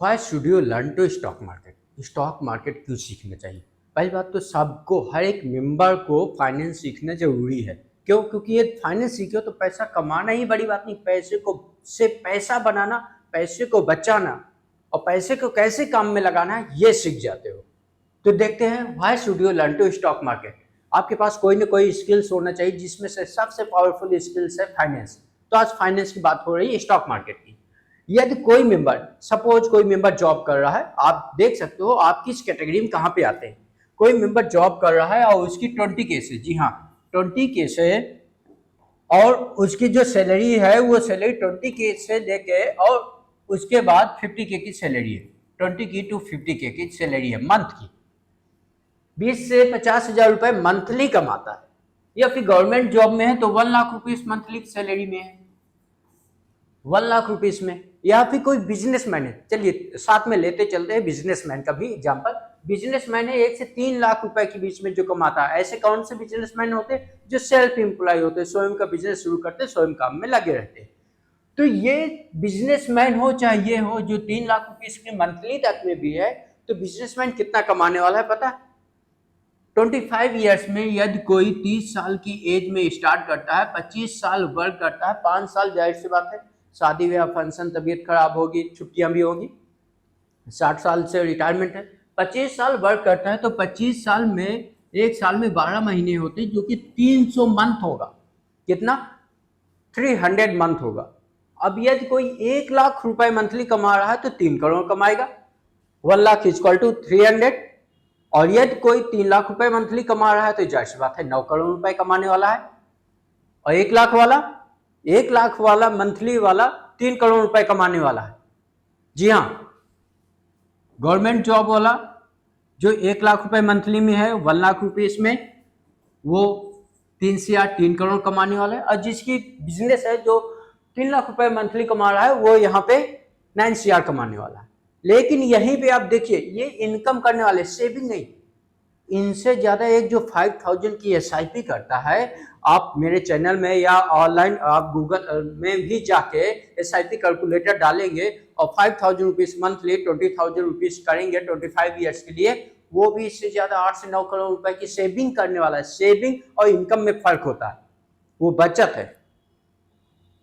Why should you learn to stock market? Stock market क्यों सीखना चाहिए? पहली बात तो सबको, हर एक मेंबर को फाइनेंस सीखना जरूरी है। क्यों? क्योंकि ये फाइनेंस सीखे तो पैसा कमाना ही बड़ी बात नहीं, पैसे को से पैसा बनाना, पैसे को बचाना और पैसे को कैसे काम में लगाना है ये सीख जाते हो। तो देखते हैं, why should you learn to stock market. आपके पास कोई ना कोई स्किल्स होना चाहिए, जिसमें से सबसे पावरफुल स्किल्स है फाइनेंस। तो आज फाइनेंस की बात हो रही है स्टॉक मार्केट की। यदि कोई मेंबर, सपोज कोई मेंबर जॉब कर रहा है, आप देख सकते हो आप किस कैटेगरी में कहां पे आते हैं। कोई मेंबर जॉब कर रहा है और उसकी 20 केस है, जी हाँ 20 केस है, और उसकी जो सैलरी है वो सैलरी 20 के से लेके और उसके बाद 50 के की सैलरी है। 20 की टू 50 के की सैलरी है मंथ की। 20 से 50 हजार रुपए मंथली कमाता है, या फिर गवर्नमेंट जॉब में है तो 1 लाख रुपीस मंथली की सैलरी में है, 1 लाख रुपीस में। या फिर कोई बिजनेसमैन है, चलिए साथ में लेते चलते हैं बिजनेसमैन का भी एग्जांपल। बिजनेसमैन है 1 से 3 लाख रुपए के बीच में जो कमाता है। ऐसे कौन से बिजनेसमैन होते हैं? जो सेल्फ एम्प्लॉय होते हैं, स्वयं का बिजनेस शुरू करते, स्वयं काम में लगे रहते हैं। तो ये बिजनेसमैन हो चाहे ये हो, जो 3 लाख रुपीस की मंथली तक में भी है, तो बिजनेसमैन कितना कमाने वाला है पता है? 25 ईयर्स में यदि कोई 30 साल की एज में स्टार्ट करता है, 25 साल वर्क करता है, 5 साल जाहिर सी बात है शादी ब्याह फंक्शन, तबीयत खराब होगी, छुट्टियां भी होगी, 60 साल से रिटायरमेंट है, 25 साल वर्क करता है, तो 25 साल में एक साल में 12 महीने होते हैं, जो कि 300 मंथ होगा। कितना? 300 मंथ होगा। अब यदि कोई 1 लाख रुपए मंथली कमा रहा है तो 3 करोड़ कमाएगा, 1 लाख इक्वल टू 300। और यदि कोई 3 लाख रुपए मंथली कमा रहा है तो जाहिर सी बात है 9 करोड़ रुपए कमाने वाला है। और 1 लाख वाला मंथली वाला 3 करोड़ रुपए कमाने वाला है। जी हाँ, गवर्नमेंट जॉब वाला जो 1 लाख रुपए मंथली में है, 1 लाख रुपए इसमें, वो 3 से 8 3 करोड़ कमाने वाला है। और जिसकी बिजनेस है जो 3 लाख रुपए मंथली कमा रहा है, वो यहाँ पे 9 CR कमाने वाला है। लेकिन यहीं पे आप देखिए, ये इनकम करने वाले, सेविंग नहीं, इनसे ज्यादा एक जो 5000 की SIP करता है, आप मेरे चैनल में या ऑनलाइन आप गूगल में भी जाके SIP कैलकुलेटर डालेंगे और 5000 रुपीज मंथली 20,000 रुपीज करेंगे 25 ईयर्स के लिए, वो भी इससे ज्यादा 8 से 9 करोड़ रुपए की सेविंग करने वाला है। सेविंग और इनकम में फर्क होता है, वो बचत है।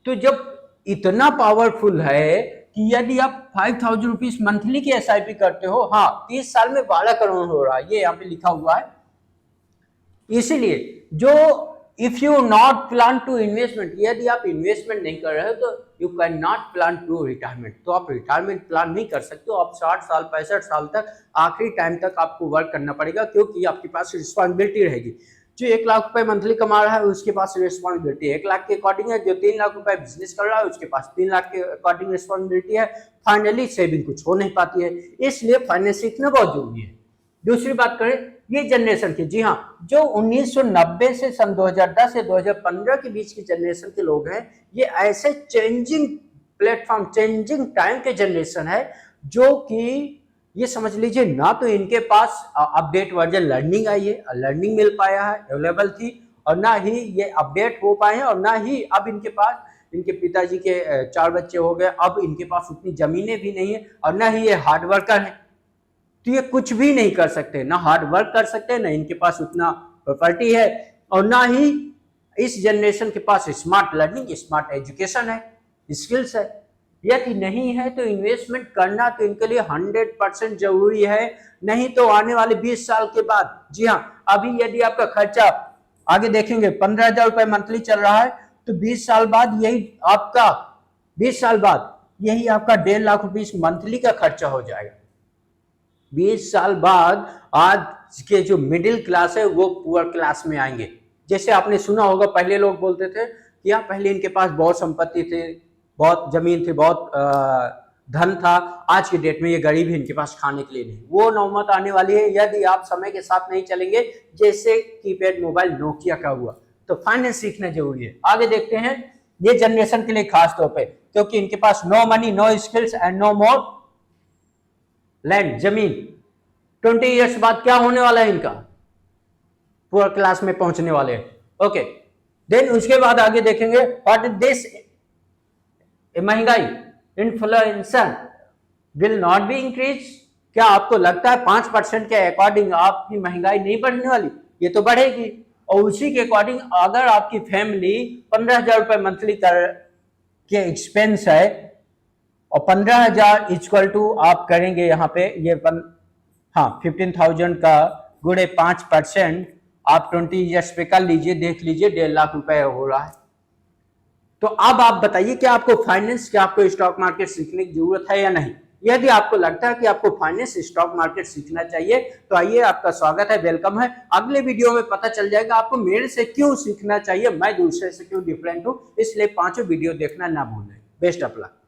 तो जब इतना पावरफुल है कि यदि आप 5000 रुपीज मंथली की SIP करते हो, हाँ 30 साल में 12 करोड़ हो रहा है, ये यहाँ पे लिखा हुआ है। इसीलिए जो if you not plan to investment, यदि आप इन्वेस्टमेंट नहीं कर रहे हो तो you can not plan to retirement. तो आप रिटायरमेंट प्लान नहीं कर सकते हो। आप 60 साल 65 साल तक, आखिरी टाइम तक आपको वर्क करना पड़ेगा, क्योंकि आपके पास रिस्पॉन्सिबिलिटी रहेगी। जो 1 लाख रुपए मंथली कमा रहा है उसके पास रिस्पॉन्सिबिलिटी 1 लाख के अकॉर्डिंग है, जो 3 लाख रुपए बिजनेस कर रहा है उसके पास 3 लाख के अकॉर्डिंग रिस्पॉन्सिबिलिटी है। फाइनली सेविंग कुछ हो नहीं पाती है, इसलिए फाइनेंस सीखना बहुत जरूरी है। दूसरी बात करें ये जनरेशन की, जी हाँ, जो 1990 से सन 2010 से 2015 के बीच की जनरेशन के लोग हैं, ये ऐसे चेंजिंग प्लेटफॉर्म, चेंजिंग टाइम के जनरेशन है, जो कि ये समझ लीजिए ना तो इनके पास अपडेट वर्जन लर्निंग आई है, लर्निंग मिल पाया है, अवेलेबल थी, और ना ही ये अपडेट हो पाए हैं, और ना ही अब इनके पास, इनके पिताजी के 4 बच्चे हो गए, अब इनके पास उतनी जमीनें भी नहीं है, और ना ही ये हार्ड वर्कर है। तो ये कुछ भी नहीं कर सकते, ना हार्ड वर्क कर सकते, ना इनके पास उतना प्रॉपर्टी है, और ना ही इस जनरेशन के पास स्मार्ट लर्निंग, स्मार्ट एजुकेशन है, स्किल्स है। यदि नहीं है तो इन्वेस्टमेंट करना तो इनके लिए 100% जरूरी है। नहीं तो आने वाले 20 साल के बाद, जी हाँ, अभी यदि आपका खर्चा आगे देखेंगे 15,000 रुपए मंथली चल रहा है, तो 20 साल बाद यही आपका, 20 साल बाद यही आपका 1.5 लाख रुपीस मंथली का खर्चा हो जाएगा। 20 साल बाद आज के जो मिडिल क्लास है वो पुअर क्लास में आएंगे। जैसे आपने सुना होगा, पहले लोग बोलते थे कि यार पहले इनके पास बहुत संपत्ति थी, बहुत जमीन थी, बहुत धन था, आज की डेट में ये गरीब है, इनके पास खाने के लिए नहीं। वो नौबत आने वाली है यदि आप समय के साथ नहीं चलेंगे, जैसे कीपैड मोबाइल नोकिया का हुआ। तो फाइनेंस सीखना जरूरी है। आगे देखते हैं, ये जनरेशन के लिए खास तौर पे, क्योंकि इनके पास no money, no skills and no more land, जमीन। 20 ईयर्स बाद क्या होने वाला है इनका? पुअर क्लास में पहुंचने वाले हैं। ओके, देन उसके बाद आगे देखेंगे व्हाट इज दिस महंगाई, inflation, will not be increase. क्या आपको लगता है 5% के अकॉर्डिंग आपकी महंगाई नहीं बढ़ने वाली? ये तो बढ़ेगी। और उसी के अकॉर्डिंग अगर आपकी फैमिली 15,000 रुपए मंथली कर के एक्सपेंस है और 15,000 इक्वल टू आप करेंगे यहाँ पे ये 15,000 का गुणे 5%, आप 20 ईयर्स पे कर लीजिए, देख लीजिए 1.5 लाख रुपए हो रहा है। तो अब आप बताइए कि आपको फाइनेंस, क्या आपको स्टॉक मार्केट सीखने की जरूरत है या नहीं? यदि आपको लगता है कि आपको फाइनेंस स्टॉक मार्केट सीखना चाहिए तो आइए, आपका स्वागत है, वेलकम है। अगले वीडियो में पता चल जाएगा आपको मेरे से क्यों सीखना चाहिए, मैं दूसरे से क्यों डिफरेंट हूं। इसलिए 5 वीडियो देखना ना भूलें। Best of luck.